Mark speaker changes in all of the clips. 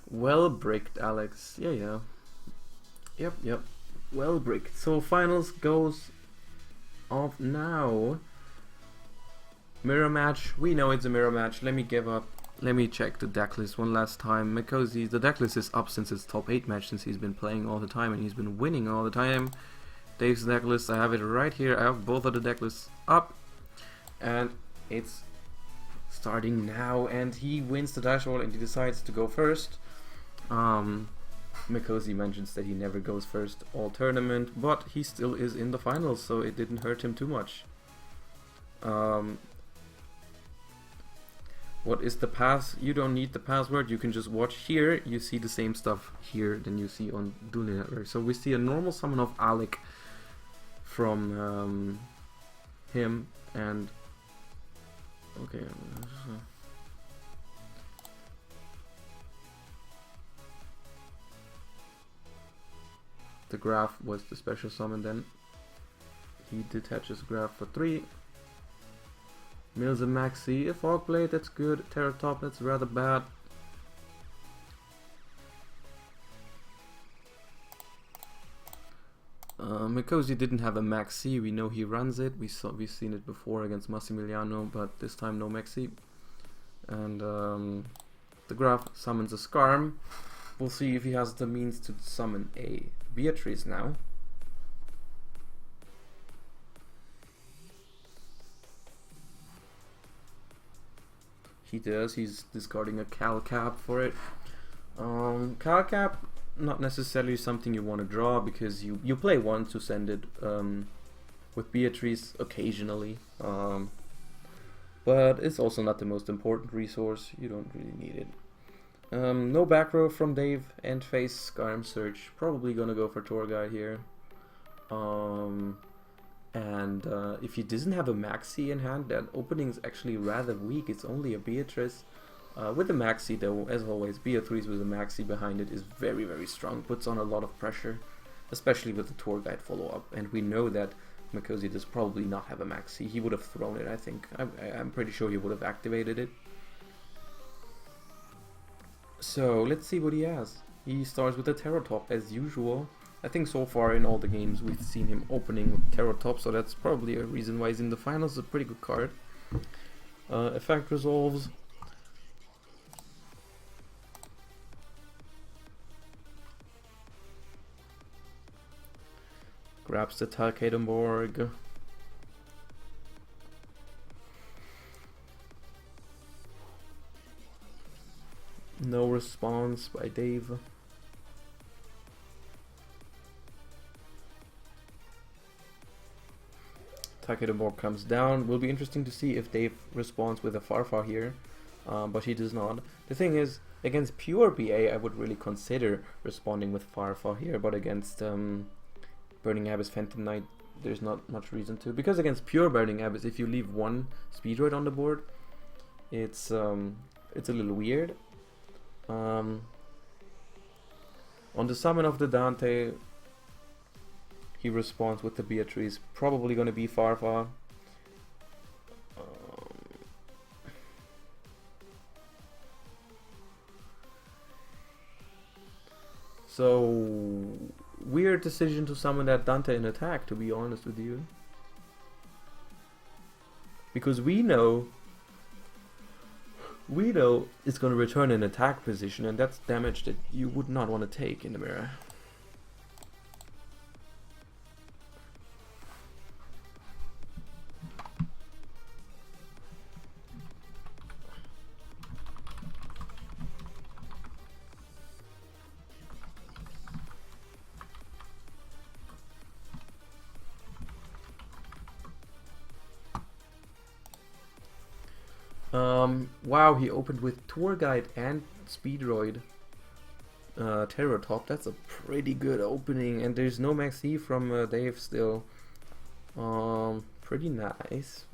Speaker 1: Well bricked, Alex. Yeah. Yep. Well bricked. So finals goes off now. Mirror match. We know it's a mirror match. Let me give up. Let me check the deck list one last time. Mikosi, the deck list is up since his top 8 match, since he's been playing all the time and he's been winning all the time. Dave's deck list, I have it right here. I have both of the deck lists up. And it's starting now. And he wins the dash roll and he decides to go first. Mikosi mentions that he never goes first all tournament, but he still is in the finals, so it didn't hurt him too much. What is the pass? You don't need the password, you can just watch here. You see the same stuff here than you see on Dueling Network. So we see a normal summon of Alec from him, and okay. The graph was the special summon then. He detaches graph for 3. Mills a Maxi, a Fog Blade, that's good. Terratop, that's rather bad. Mikosi didn't have a Maxi, we know he runs it. We've seen it before against Massimiliano, but this time no Maxi. And the graph summons a Skarm. We'll see if he has the means to summon a Beatrice now. He does, he's discarding a Calcap for it. Calcap, not necessarily something you want to draw, because you play one to send it with Beatrice occasionally. But it's also not the most important resource, you don't really need it. No back row from Dave, end phase Skarm Search, probably gonna go for Tour Guide here. If he doesn't have a Maxi in hand, that opening is actually rather weak. It's only a Beatrice. With a Maxi though, as always, Beatrice with a Maxi behind it is very, very strong, puts on a lot of pressure, especially with the Tour Guide follow-up. And we know that Mikosi does probably not have a Maxi. He would have thrown it, I think. I'm pretty sure he would have activated it. So let's see what he has. He starts with a Terratop as usual. I think so far in all the games we've seen him opening with Terratop, so that's probably a reason why he's in the finals. A pretty good card. Effect resolves. Grabs the Talkadenborg. No response by Dave. Talkadenborg comes down. Will be interesting to see if Dave responds with a Farfar here, but he does not. The thing is, against pure BA, I would really consider responding with Farfar here, but against Burning Abyss Phantom Knight, there's not much reason to. Because against pure Burning Abyss, if you leave one Speedroid on the board, it's a little weird. On the summon of the Dante, he responds with the Beatrice, probably going to be Farfar. So, weird decision to summon that Dante in attack, to be honest with you. Because we know it's going to return in attack position, and that's damage that you would not want to take in the mirror. Wow, he opened with Tour Guide and Speedroid Terratop. That's a pretty good opening, and there's no Maxi from Dave still. Pretty nice,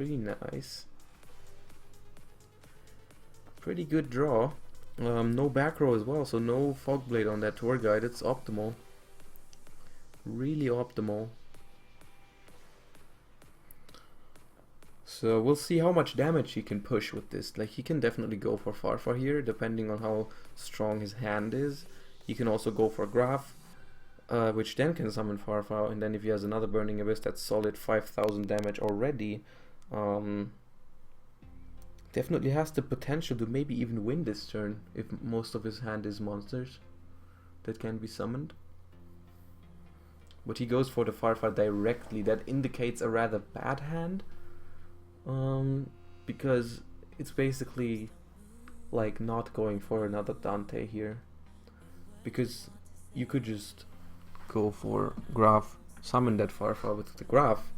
Speaker 1: pretty good draw. No back row as well, so no Fog Blade on that Tour Guide. It's optimal, really optimal. So we'll see how much damage he can push with this. Like, he can definitely go for Farfa here, depending on how strong his hand is. He can also go for Graph, which then can summon Farfa, and then if he has another Burning Abyss, that's solid 5000 damage already. Definitely has the potential to maybe even win this turn, if most of his hand is monsters that can be summoned. But he goes for the Farfa directly. That indicates a rather bad hand. Because it's basically like not going for another Dante here. Because you could just go for Graph, summon that Farfa with the Graph,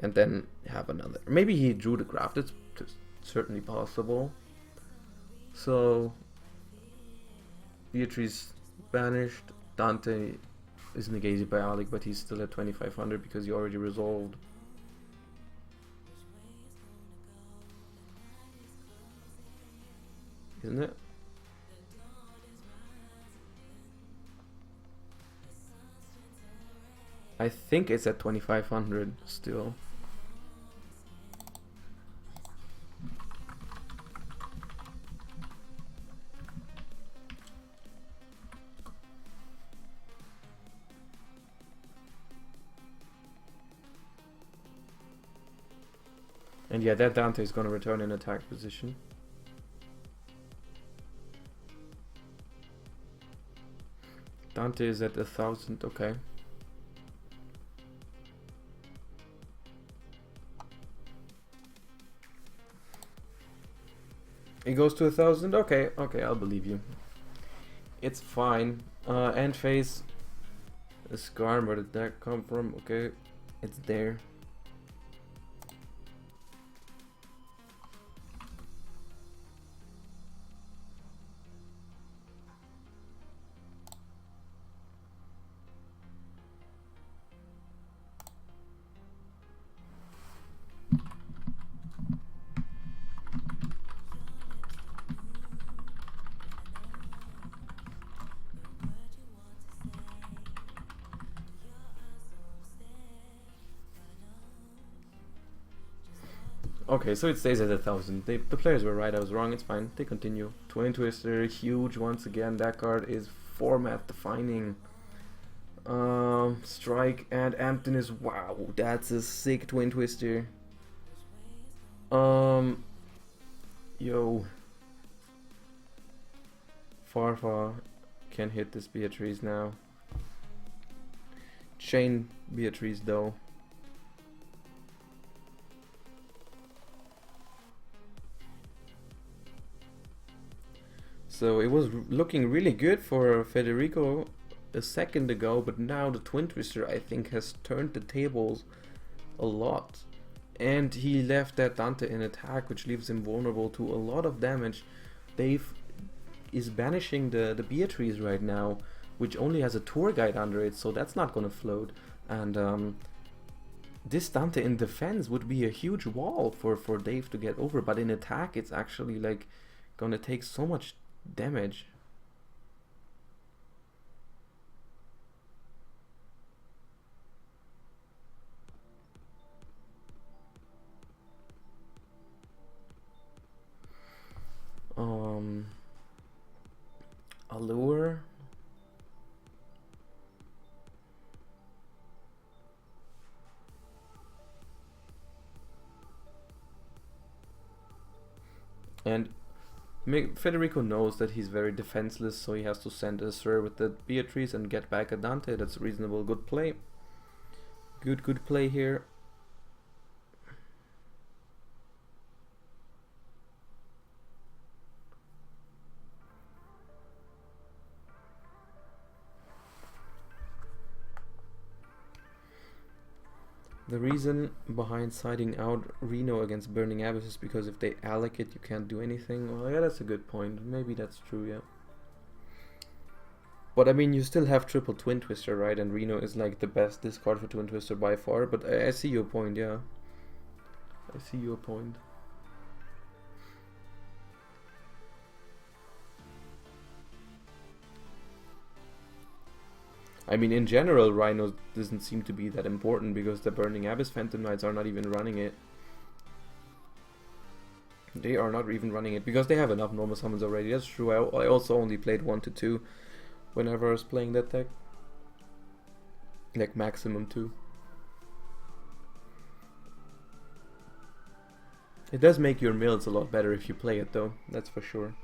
Speaker 1: and then have another. Maybe he drew the Graph, that's certainly possible. So, Beatrice banished, Dante is negated by Alec, but he's still at 2500 because he already resolved. Isn't it? I think it's at 2500 still. And yeah, that Dante is going to return in attack position. Dante is at 1000, okay. It goes to 1000, okay, I'll believe you. It's fine. End phase. A Scar, where did that come from? Okay, it's there. Okay, so it stays at 1000. The players were right, I was wrong, it's fine. They continue. Twin Twister, huge once again. That card is format defining. Strike and Emptiness. Wow, that's a sick Twin Twister. Yo. Farfa can hit this Beatrice now. Chain Beatrice though. So it was looking really good for Federico a second ago, but now the Twin Twister, I think, has turned the tables a lot. And he left that Dante in attack, which leaves him vulnerable to a lot of damage. Dave is banishing the Beatrice right now, which only has a tour guide under it, so that's not gonna float. And this Dante in defense would be a huge wall for Dave to get over, but in attack it's actually like gonna take so much damage. Allure. And Federico knows that he's very defenseless, so he has to send a Sir with the Beatrice and get back a Dante. That's reasonable. Good play. Good play here. The reason behind siding out Reno against Burning Abyss is because if they allocate, you can't do anything. Well, yeah, that's a good point. Maybe that's true, yeah. But I mean, you still have triple Twin Twister, right? And Reno is like the best discard for Twin Twister by far. But I see your point, yeah. I see your point. I mean, in general, Rhino doesn't seem to be that important because the Burning Abyss Phantom Knights are not even running it. They are not even running it because they have enough normal summons already. That's true. I also only played 1 to 2 whenever I was playing that deck. Like maximum 2. It does make your mills a lot better if you play it though, that's for sure.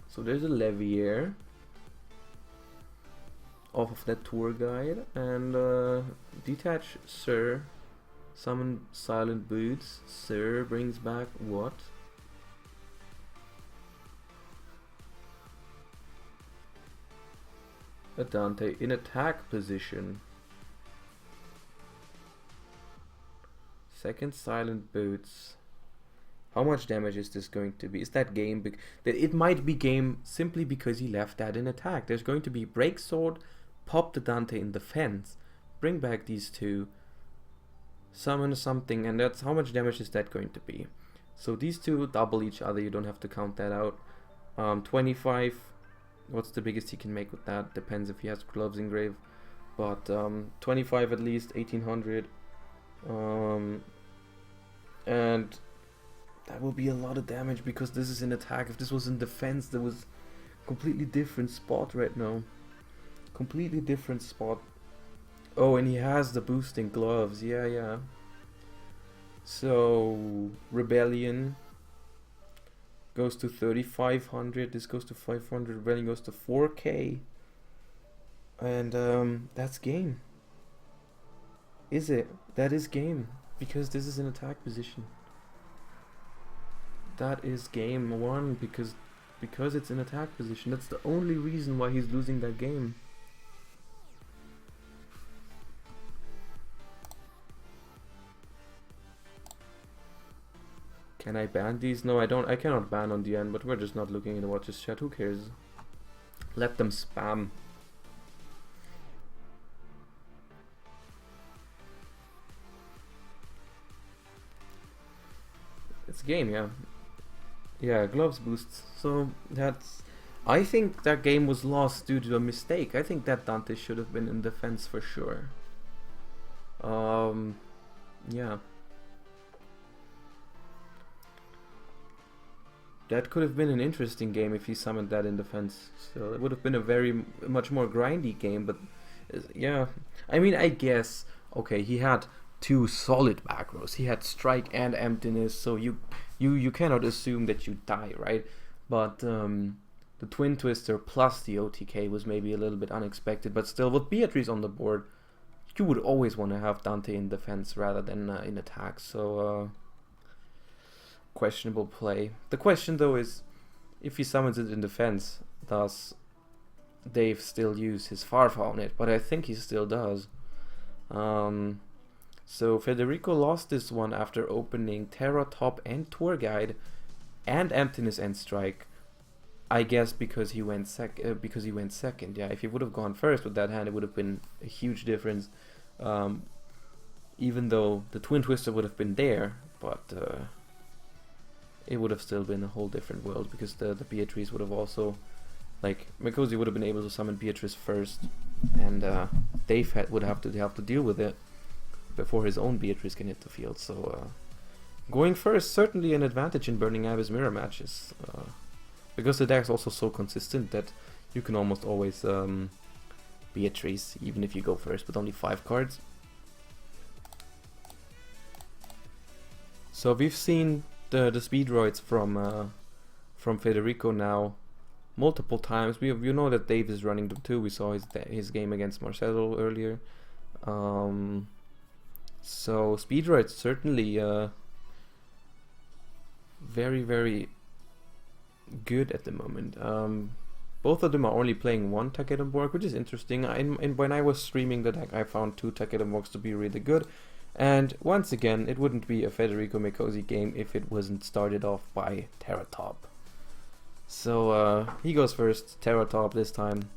Speaker 1: So there's a Levier off of that tour guide, and detach Sir, summon Silent Boots. Sir brings back what? A Dante in attack position. Second Silent Boots. How much damage is this going to be? Is that game? It might be game simply because he left that in attack. There's going to be Break Sword, pop the Dante in defense, bring back these two, summon something, and that's how much damage is that going to be? So these two double each other. You don't have to count that out. 25. What's the biggest he can make with that? Depends if he has gloves engraved. But 25 at least, 1800. And that will be a lot of damage because this is in attack. If this was in defense, there was completely different spot right now. Completely different spot. Oh, and he has the boosting gloves. Yeah. So, Rebellion goes to 3500, this goes to 500, Rebellion goes to 4k. And that's game. Is it? That is game. Because this is an attack position. That is game 1 because it's an attack position. That's the only reason why he's losing that game. Can I ban these? No, I don't. I cannot ban on the end, but we're just not looking into watches chat. Who cares? Let them spam. It's game, yeah. Yeah, gloves boosts. So that's... I think that game was lost due to a mistake. I think that Dante should have been in defense for sure. Yeah. That could have been an interesting game if he summoned that in defense. So it would have been a much more grindy game, but yeah. I mean, I guess, okay, he had 2 solid back rows. He had Strike and Emptiness, so you cannot assume that you die, right? But the Twin Twister plus the OTK was maybe a little bit unexpected, but still, with Beatrice on the board, you would always want to have Dante in defense rather than in attack, so... questionable play. The question though is, if he summons it in defense, does Dave still use his Farfa on it? But I think he still does. So Federico lost this one after opening Terra Top and Tour Guide and Emptiness and Strike. I guess because he went second. Yeah, if he would have gone first with that hand, it would have been a huge difference. Even though the Twin Twister would have been there, but it would have still been a whole different world because the Beatrice would have also, like, Mikosi would have been able to summon Beatrice first, and Dave would have to deal with it before his own Beatrice can hit the field. So going first certainly an advantage in Burning Abyss mirror matches, because the deck's also so consistent that you can almost always Beatrice even if you go first with only 5 cards. So we've seen the speedroids from Federico now multiple times. You know that Dave is running them too. We saw his game against Marcelo earlier. So speedroids certainly very, very good at the moment. Both of them are only playing 1 Takedomborg, which is interesting. When I was streaming the deck, I found 2 Takedomborgs to be really good. And once again, it wouldn't be a Federico Mikosi game if it wasn't started off by Terra Top. So he goes first, Terra Top this time.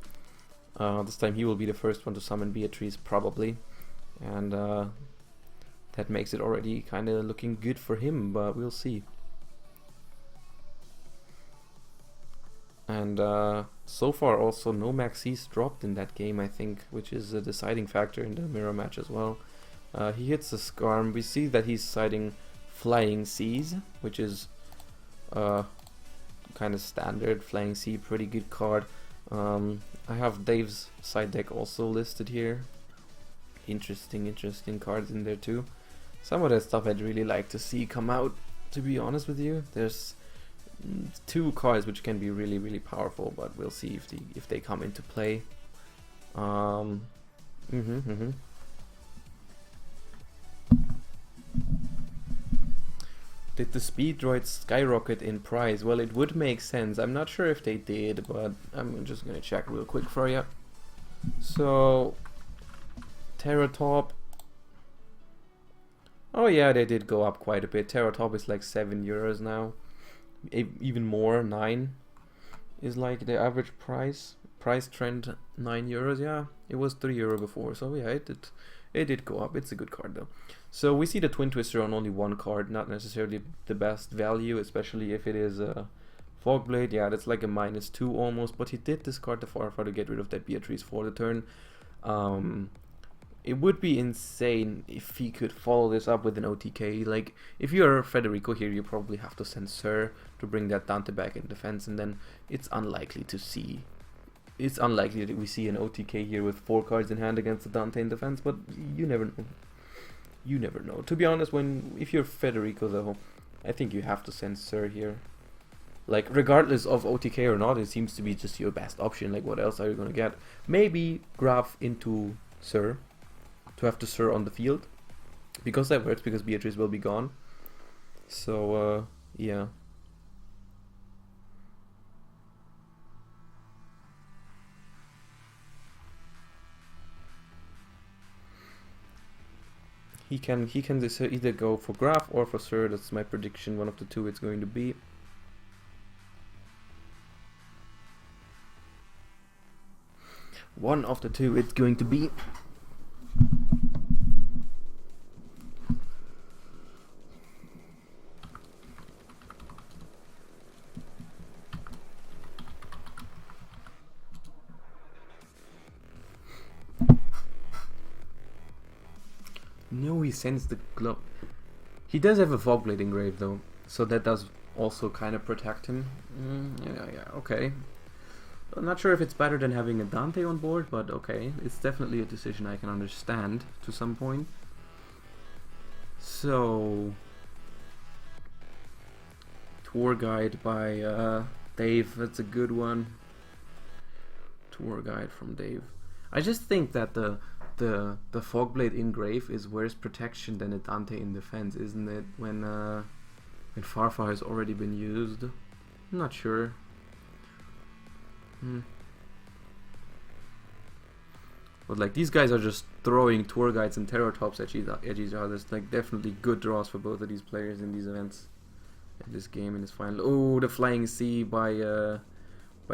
Speaker 1: This time he will be the first one to summon Beatrice, probably. And that makes it already kind of looking good for him, but we'll see. And so far also no maxis dropped in that game, I think, which is a deciding factor in the mirror match as well. He hits the Skarm. We see that he's citing Flying Seas, which is kind of standard. Flying Sea, pretty good card. I have Dave's side deck also listed here. Interesting cards in there too. Some of that stuff I'd really like to see come out, to be honest with you. There's two cards which can be really powerful, but we'll see if they come into play. Did the speed droids skyrocket in price? Well, it would make sense. I'm not sure if they did, but I'm just gonna check real quick for you. So, Terratop. Oh yeah, they did go up quite a bit. Terratop is like €7 now. Even more, 9 is like the average price. Price trend €9. Yeah, it was €3 before. So yeah, it did go up. It's a good card though. So we see the Twin Twister on only one card, not necessarily the best value, especially if it is a Fogblade. Yeah, that's like a -2 almost, but he did discard the Farfar to get rid of that Beatrice for the turn. It would be insane if he could follow this up with an OTK. Like, if you're Federico here, you probably have to send Sir to bring that Dante back in defense, and then it's unlikely that we see an OTK here with 4 cards in hand against the Dante in defense, but you never know. You never know. To be honest, if you're Federico though, I think you have to send Sir here. Like, regardless of OTK or not, it seems to be just your best option. Like, what else are you gonna get? Maybe Graf into Sir, to have the Sir on the field, because that works, because Beatrice will be gone. So, yeah. He can either go for Graf or for Sir. That's my prediction. One of the two it's going to be. One of the two it's going to be. No, he sends the glove. He does have a Fogblade engraved though, so that does also kind of protect him. Yeah, okay. I'm not sure if it's better than having a Dante on board, but okay. It's definitely a decision I can understand to some point. So, tour guide by Dave, that's a good one. Tour guide from Dave. I just think that the Fogblade engrave is worse protection than a Dante in defense, isn't it? When Farfar has already been used. I'm not sure. But like, these guys are just throwing tour guides and Terratops at each other. There's like definitely good draws for both of these players in these events. In this game, in this final. Oh, the Flying Sea by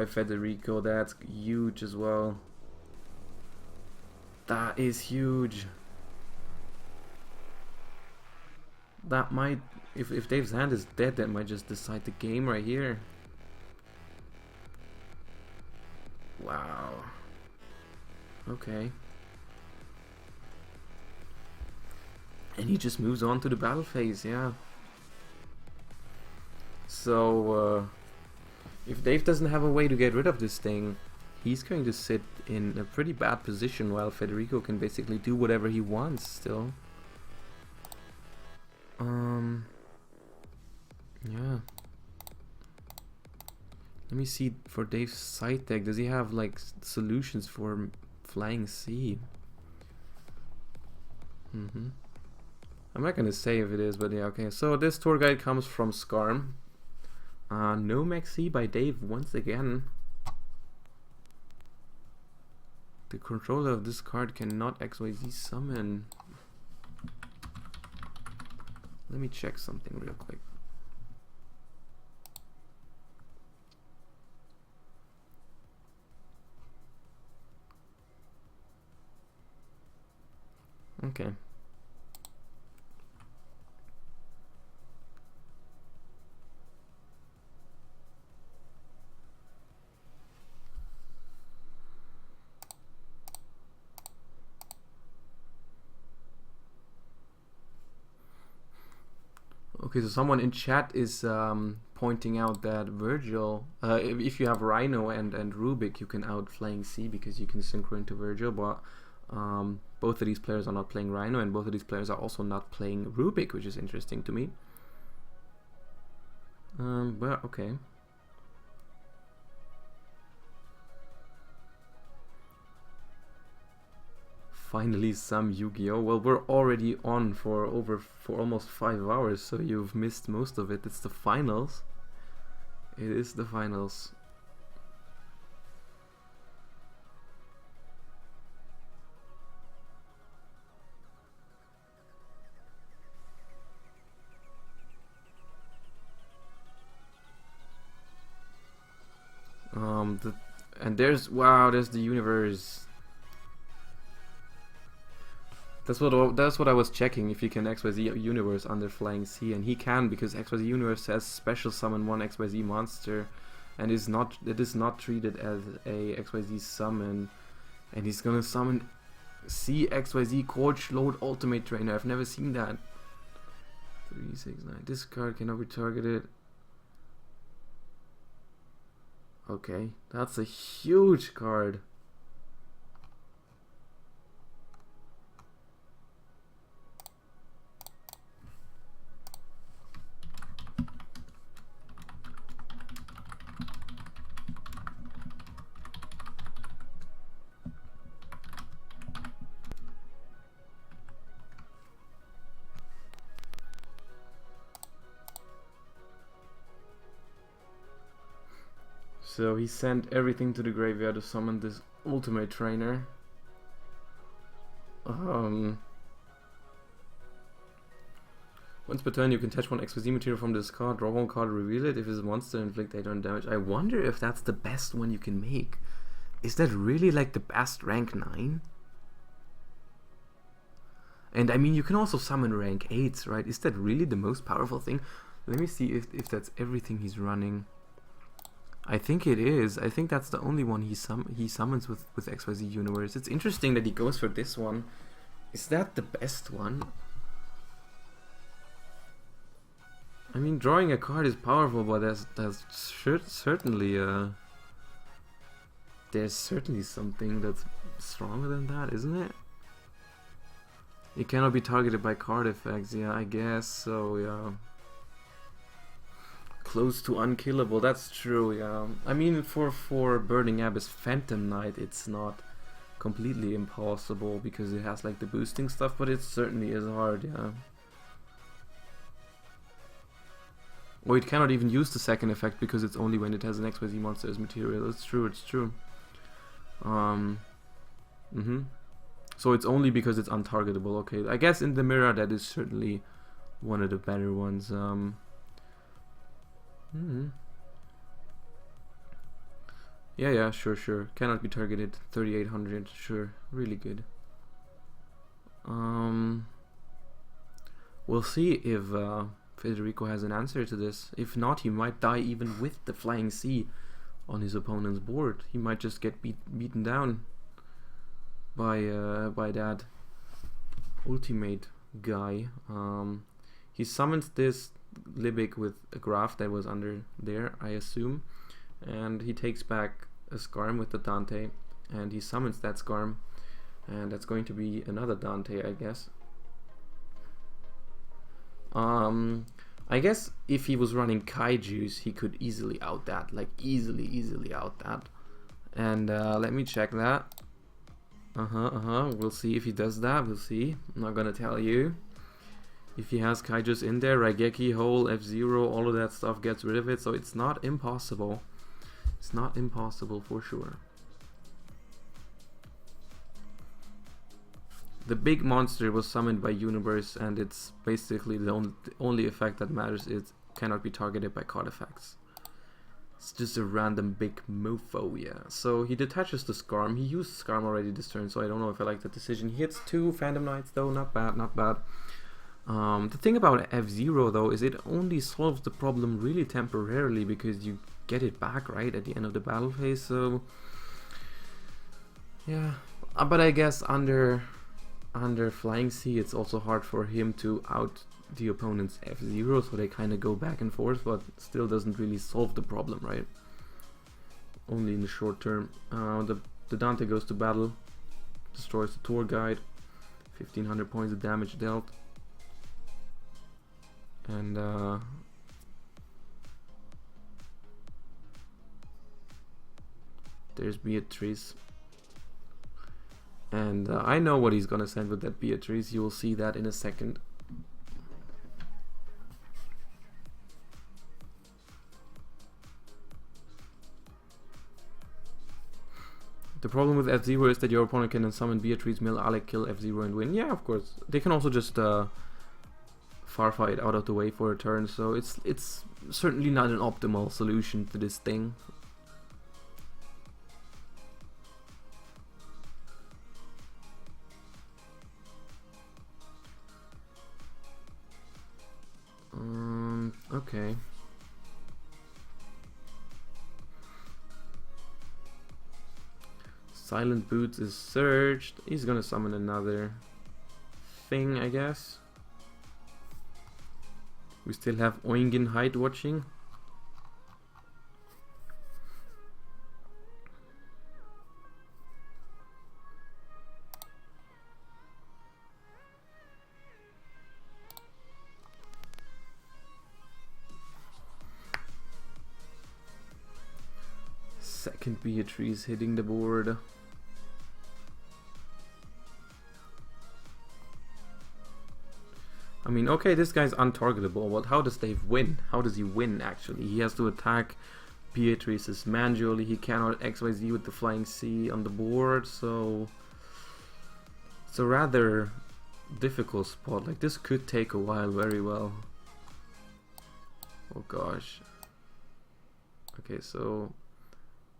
Speaker 1: Federico. That's huge as well. That is huge. That might, if Dave's hand is dead, that might just decide the game right here. Wow. Okay. And he just moves on to the battle phase, yeah. So, if Dave doesn't have a way to get rid of this thing, he's going to sit in a pretty bad position while Federico can basically do whatever he wants still. Yeah. Let me see for Dave's side deck. Does he have like solutions for Flying Sea? I'm not gonna say if it is, but yeah, okay. So this tour guide comes from Skarm. No Maxi by Dave once again. The controller of this card cannot XYZ summon. Let me check something real quick. Okay. Okay, so someone in chat is pointing out that Virgil, if you have Rhino and Rubik, you can out flying C because you can synchro into Virgil, but both of these players are not playing Rhino, and both of these players are also not playing Rubik, which is interesting to me. But okay. Finally some Yu-Gi-Oh! Well, we're already on for almost 5 hours, so you've missed most of it. It's the finals. It is the finals. And there's the universe. That's what I was checking, if he can XYZ universe under flying C, and he can, because XYZ universe says special summon one XYZ monster, and it is not treated as a XYZ summon, and he's gonna summon C XYZ Coach Load Ultimate Trainer. I've never seen that. 369. This card cannot be targeted. Okay, that's a huge card. So he sent everything to the graveyard to summon this Ultimate Trainer. Once per turn you can attach one XYZ material from this card, draw one card, reveal it. If it's a monster, inflict 800 damage. I wonder if that's the best one you can make. Is that really like the best rank 9? And I mean, you can also summon rank 8s, right? Is that really the most powerful thing? Let me see if that's everything he's running. I think it is. I think that's the only one he summons with XYZ Universe. It's interesting that he goes for this one. Is that the best one? I mean, drawing a card is powerful, but there's certainly something that's stronger than that, isn't it? It cannot be targeted by card effects. Yeah, I guess so. Yeah. Close to unkillable, that's true, yeah. I mean, for Burning Abyss Phantom Knight, it's not completely impossible because it has like the boosting stuff, but it certainly is hard, yeah. Or it cannot even use the second effect because it's only when it has an XYZ monster as material. It's true, it's true. So it's only because it's untargetable, okay. I guess in the mirror that is certainly one of the better ones. Yeah, sure. Cannot be targeted. 3800, sure. Really good. We'll see if Federico has an answer to this. If not, he might die even with the flying C on his opponent's board. He might just get beaten down by that ultimate guy. He summons this Libic with a graph that was under there, I assume, and he takes back a Skarm with the Dante, and he summons that Skarm, and that's going to be another Dante, I guess. I guess if he was running Kaijus, he could easily out that, like easily out that. And let me check that. We'll see if he does that. We'll see. I'm not gonna tell you. If he has Kaijus in there, Raigeki, Hole, F-Zero, all of that stuff gets rid of it, so it's not impossible. It's not impossible for sure. The big monster was summoned by Universe, and it's basically the only effect that matters is cannot be targeted by card effects. It's just a random big mofo, yeah. So he detaches the Skarm. He used Skarm already this turn, so I don't know if I like that decision. He hits 2 Phantom Knights though, not bad, not bad. The thing about F-Zero though is it only solves the problem really temporarily because you get it back right at the end of the battle phase, so yeah. But I guess under Flying C it's also hard for him to the opponent's f0, so they kind of go back and forth, but still doesn't really solve the problem, right? Only in the short term. The Dante goes to battle, destroys the tour guide, 1500 points of damage dealt, and there's Beatrice. And I know what he's gonna send with that Beatrice. You will see that in a second. The problem with F0 is that your opponent can then summon Beatrice, mill Alec, kill F0 and win. Yeah, of course. They can also just Farfa it out of the way for a turn, so it's certainly not an optimal solution to this thing. Okay. Silent Boots is searched. He's gonna summon another thing, I guess. We still have Oingen Height watching. Second Beatrice hitting the board. I mean, okay, this guy's untargetable, but how does Dave win? How does he win, actually? He has to attack Beatrice's manually. He cannot XYZ with the flying C on the board, so it's a rather difficult spot. Like, this could take a while very well. Oh gosh. Okay, so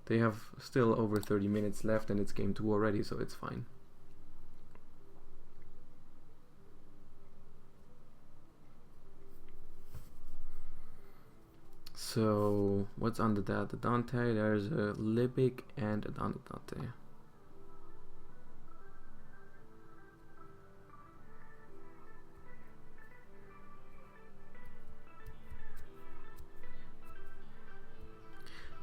Speaker 1: they have still over 30 minutes left and it's game 2 already, so it's fine. So what's under that? The Dante, there's a Libic and a Dante.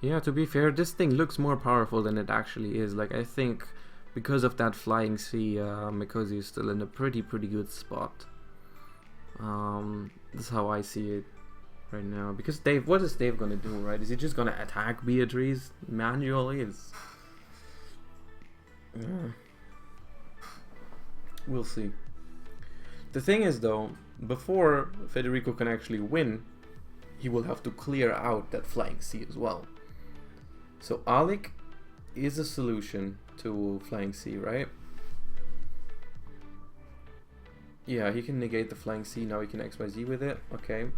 Speaker 1: Yeah, to be fair, this thing looks more powerful than it actually is. Like, I think because of that flying C, Mikosi is still in a pretty good spot. That's how I see it right now. Because Dave, what is Dave gonna do, right? Is he just gonna attack Beatrice manually? We'll see. The thing is, though, before Federico can actually win, he will have to clear out that flying C as well. So Alec is a solution to flying C, right? Yeah, he can negate the flying C, now he can XYZ with it, okay.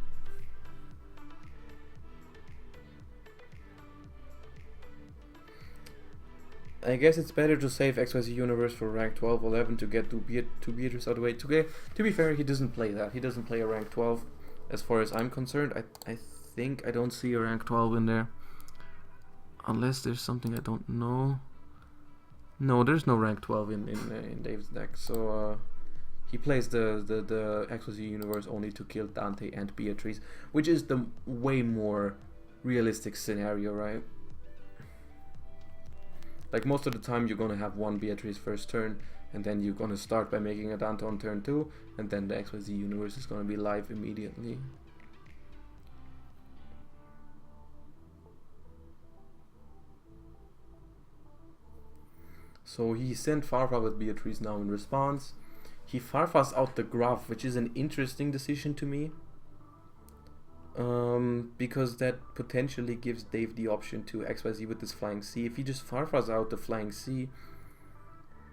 Speaker 1: I guess it's better to save XYZ Universe for rank 12, 11 to get to Beatrice out of the way. To be fair, he doesn't play that. He doesn't play a rank 12 as far as I'm concerned. I think I don't see a rank 12 in there. Unless there's something I don't know. No, there's no rank 12 in Dave's deck. So he plays the XYZ Universe only to kill Dante and Beatrice, which is the way more realistic scenario, right? Like, most of the time you're gonna have one Beatrice first turn, and then you're gonna start by making a Dante on turn 2, and then the XYZ Universe is gonna be live immediately. So he sent Farfa with Beatrice now in response. He Farfas out the Graph, which is an interesting decision to me. Because that potentially gives Dave the option to XYZ with this flying C. If he just Farfas out the flying C,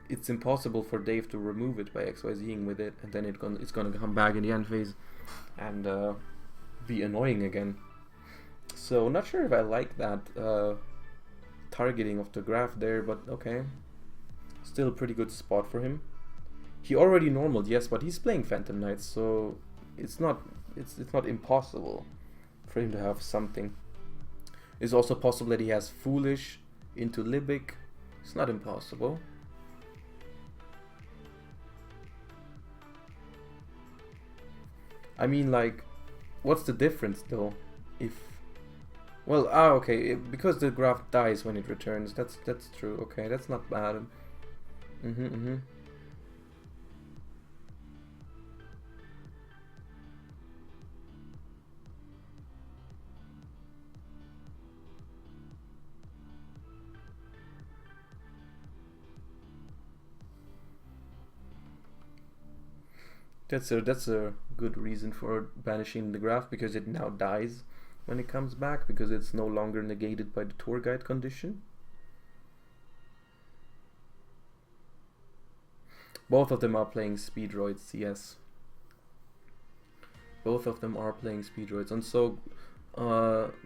Speaker 1: it's impossible for Dave to remove it by XYZing with it, and then it's gonna come back in the end phase and be annoying again. So not sure if I like that targeting of the Graph there, but okay. Still a pretty good spot for him. He already normaled, yes, but he's playing Phantom Knights, so it's not impossible for him to have something. It's also possible that he has Foolish into Libic. It's not impossible. I mean, like, what's the difference though? If well, okay, because the graph dies when it returns. That's true. Okay, that's not bad. That's a good reason for banishing the graph, because it now dies when it comes back, because it's no longer negated by the tour guide condition. Both of them are playing speedroids, yes. Both of them are playing speedroids, and so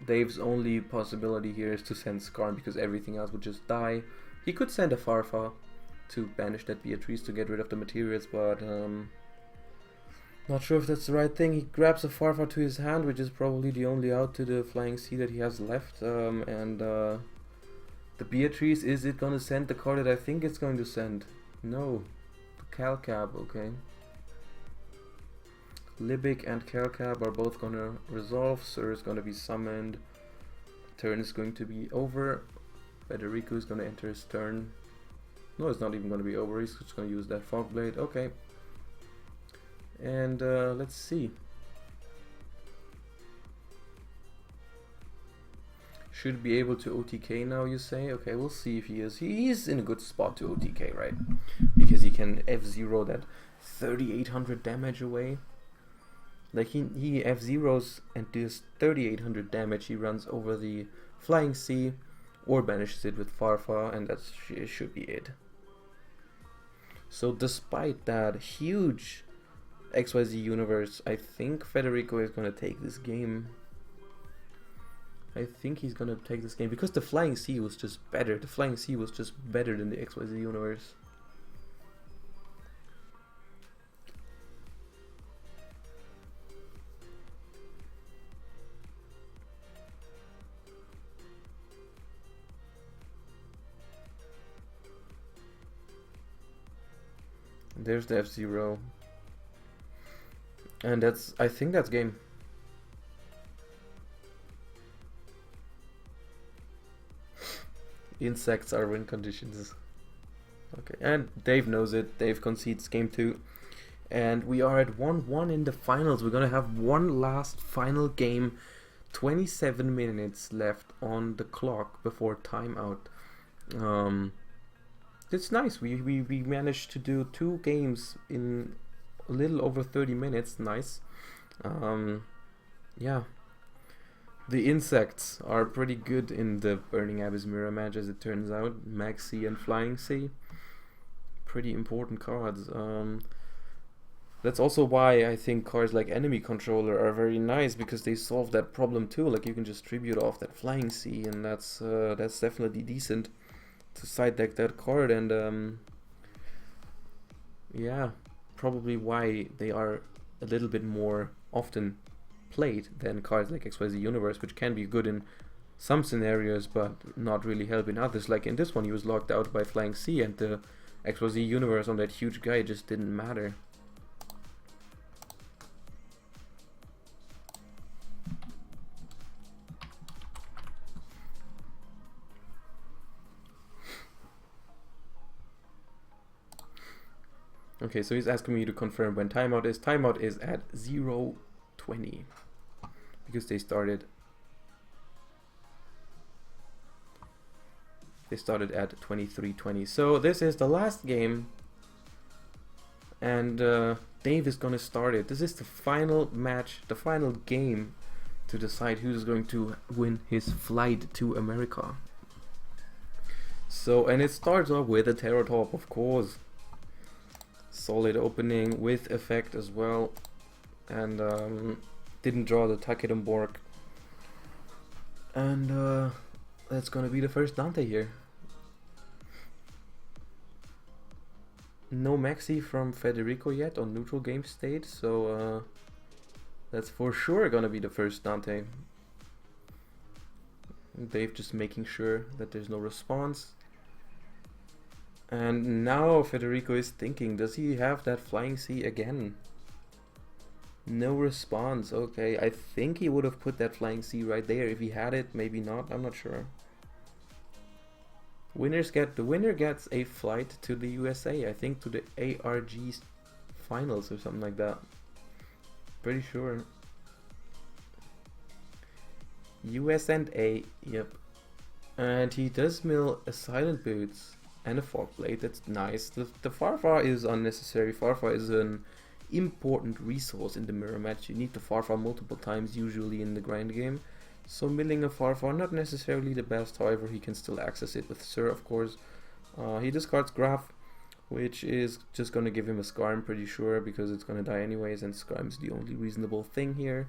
Speaker 1: Dave's only possibility here is to send Skarn, because everything else would just die. He could send a Farfa to banish that Beatrice to get rid of the materials, but not sure if that's the right thing. He grabs a Farfa to his hand, which is probably the only out to the Flying Sea that he has left. The Beatrice, is it gonna send the card that I think it's going to send? No. The Calcab, okay. Libic and Calcab are both gonna resolve. Sir is gonna be summoned. Turn is going to be over. Federico is gonna enter his turn. No, it's not even gonna be over. He's just gonna use that Fog Blade. Okay. And let's see. Should be able to OTK now, you say? Okay, we'll see if he is. He is in a good spot to OTK, right? Because he can F0 that 3800 damage away. Like he F0s and does 3800 damage. He runs over the Flying Sea or banishes it with Farfa, and that should be it. So despite that huge XYZ universe, I think Federico is gonna take this game. I think he's gonna take this game because the Flying Sea was just better. The Flying Sea was just better than the XYZ universe. There's the F0. And I think that's game. Insects are win conditions. Okay, and Dave knows it. Dave concedes game 2. And we are at 1-1 in the finals. We're gonna have one last final game. 27 minutes left on the clock before timeout. It's nice. We managed to do 2 games in a little over 30 minutes. Nice. Yeah. The insects are pretty good in the Burning Abyss mirror match, as it turns out. Maxi and Flying Sea. Pretty important cards. That's also why I think cards like Enemy Controller are very nice, because they solve that problem too. Like, you can just tribute off that Flying Sea, and that's definitely decent to side deck that card. And yeah, probably why they are a little bit more often played than cards like XYZ Universe, which can be good in some scenarios but not really help in others. Like in this one, he was locked out by Flying Sea, and the XYZ Universe on that huge guy just didn't matter. Okay, so he's asking me to confirm when timeout is. Timeout is at 0:20 because they started at 23:20. So this is the last game, and Dave is gonna start it. This is the final match, the final game to decide who's going to win his flight to America. So, and it starts off with a Terror Top, of course. Solid opening with effect as well, and didn't draw the Takedomborg, and that's gonna be the first Dante here. No Maxi from Federico yet on neutral game state, so that's for sure gonna be the first Dante. Dave just making sure that there's no response. And now Federico is thinking, does he have that Flying Sea again? No response. Okay, I think he would have put that flying C right there if he had it. Maybe not. I'm not sure. The winner gets a flight to the USA. I think to the ARG finals or something like that. Pretty sure. US and A. Yep. And he does mill a silent boots and a fog blade. That's nice. The Farfar is unnecessary. Farfar is an important resource in the mirror match. You need the Farfar multiple times usually in the grind game. So milling a Farfar, not necessarily the best, however he can still access it with Sir, of course. He discards Graph, which is just gonna give him a Scar, I'm pretty sure, because it's gonna die anyways, and Scar's the only reasonable thing here.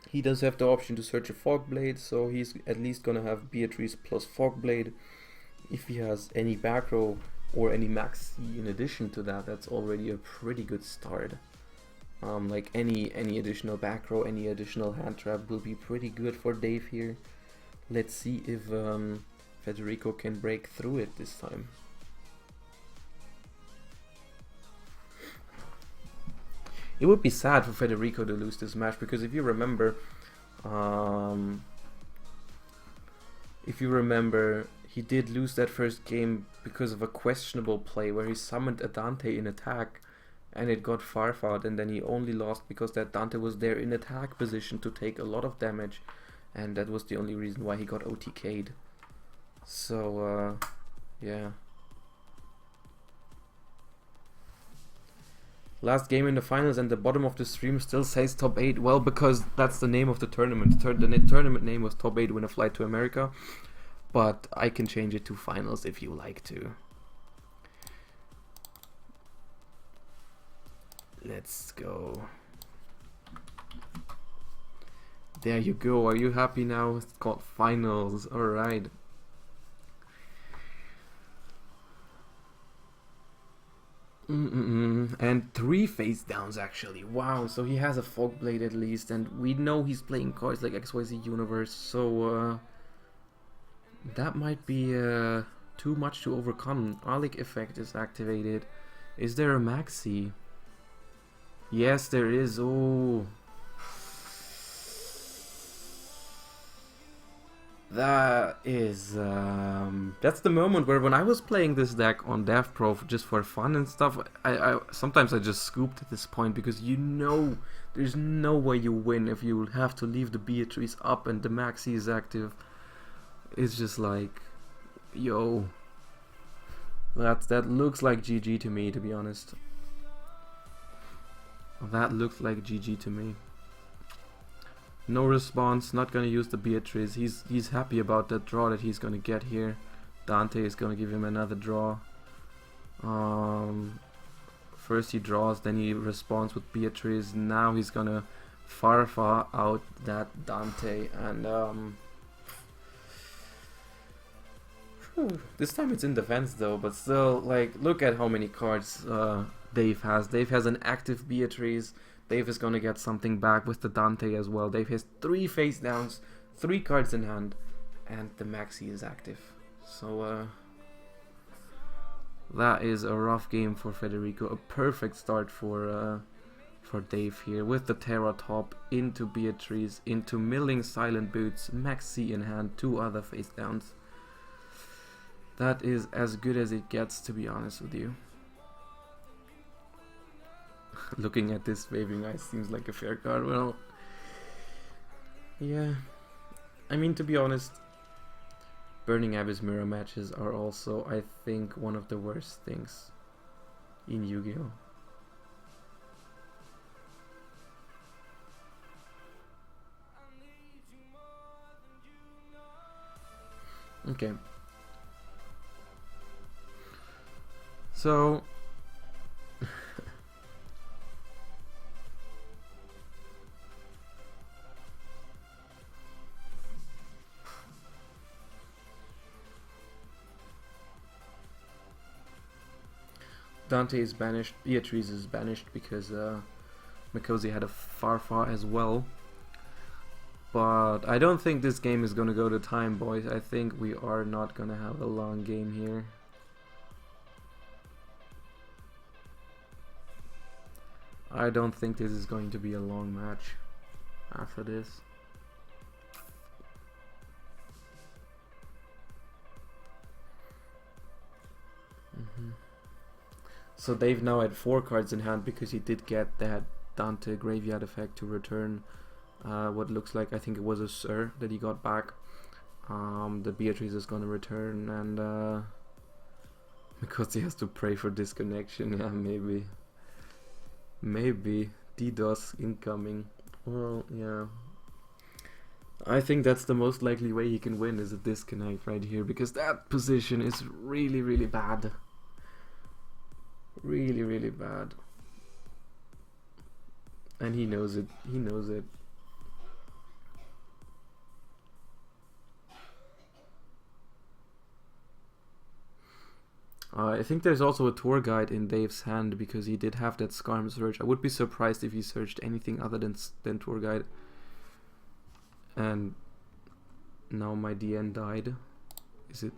Speaker 1: He does have the option to search a Fog Blade, so he's at least gonna have Beatrice plus Fog Blade. If he has any back row or any max C in addition to that, that's already a pretty good start. Like any additional back row, any additional hand trap will be pretty good for Dave here. Let's see if Federico can break through it this time. It would be sad for Federico to lose this match, because if you remember, he did lose that first game because of a questionable play where he summoned a Dante in attack and it got Farfad, and then he only lost because that Dante was there in attack position to take a lot of damage, and that was the only reason why he got OTK'd. So, yeah. Last game in the finals, and the bottom of the stream still says top 8. Well, because that's the name of the tournament. The tournament name was top 8 win a flight to America. But I can change it to finals if you like to. Let's go. There you go. Are you happy now? It's called finals. Alright. And 3 face downs actually. Wow, so he has a Fog Blade at least, and we know he's playing cards like XYZ Universe, so that might be too much to overcome. Alec effect is activated. Is there a maxi? Yes, there is. Oh, that is that's the moment where when I was playing this deck on Dev Pro just for fun and stuff, I sometimes I just scooped at this point, because you know there's no way you win if you have to leave the Beatrice up and the maxi is active. It's just like, yo, that looks like GG to me, to be honest. That looks like GG to me. No response, not gonna use the Beatrice. He's happy about that draw that he's gonna get here. Dante is gonna give him another draw. First he draws, then he responds with Beatrice. Now he's gonna Farfa out that Dante, and this time it's in defense though, but still, like, look at how many cards Dave has. Dave has an active Beatrice. Dave is gonna get something back with the Dante as well. Dave has 3 face downs, 3 cards in hand, and the maxi is active. So that is a rough game for Federico. A perfect start for Dave here, with the Terra top into Beatrice, into milling Silent Boots, maxi in hand, 2 other face downs. That is as good as it gets, to be honest with you. Looking at this, Waving Ice seems like a fair card. Well, yeah. I mean, to be honest, Burning Abyss mirror matches are also, I think, one of the worst things in Yu-Gi-Oh! Okay. So Dante is banished, Beatrice is banished because Mikosi had a Farfa as well. But I don't think this game is gonna go to time, boys. I think we are not gonna have a long game here. I don't think this is going to be a long match after this. So they've now had 4 cards in hand because he did get that Dante graveyard effect to return what looks like, I think it was a Sir that he got back. The Beatrice is gonna return, and because he has to pray for disconnection, yeah, maybe DDoS incoming. Well, yeah, I think that's the most likely way he can win, is a disconnect right here, because that position is really bad. Really bad. And he knows it. He knows it. I think there's also a tour guide in Dave's hand because he did have that Scarm search. I would be surprised if he searched anything other than tour guide. And now my DN died. Is it?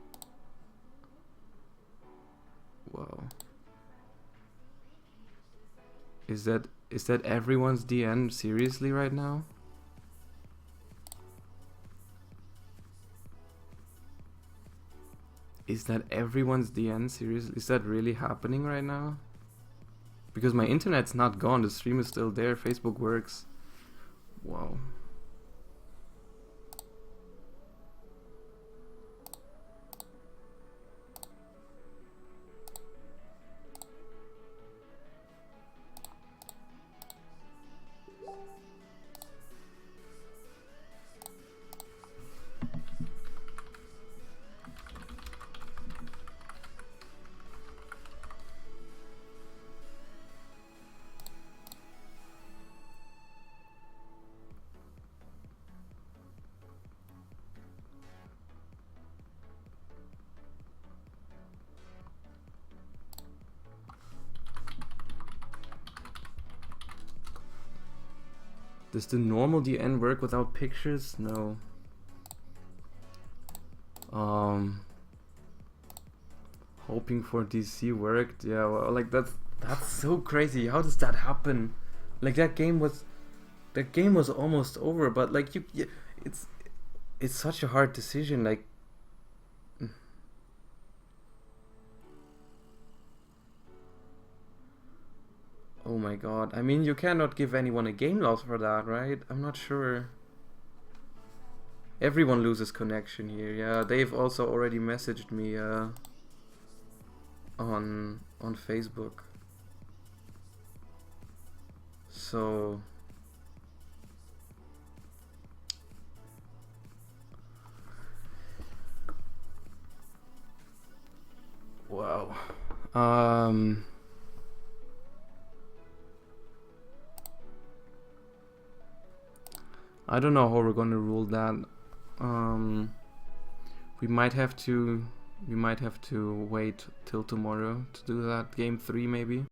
Speaker 1: Wow. Is that everyone's DN seriously right now? Is that everyone's DN seriously? Is that really happening right now? Because my internet's not gone, the stream is still there, Facebook works. Wow. Does the normal DN work without pictures? No. Hoping for DC worked. Yeah, well, like that's so crazy. How does that happen? Like that game was almost over, but like it's such a hard decision. Like oh my god. I mean, you cannot give anyone a game loss for that, right? I'm not sure. Everyone loses connection here. Yeah, they've also already messaged me on Facebook. So wow. I don't know how we're gonna rule that. We might have to wait till tomorrow to do that. Game 3 maybe.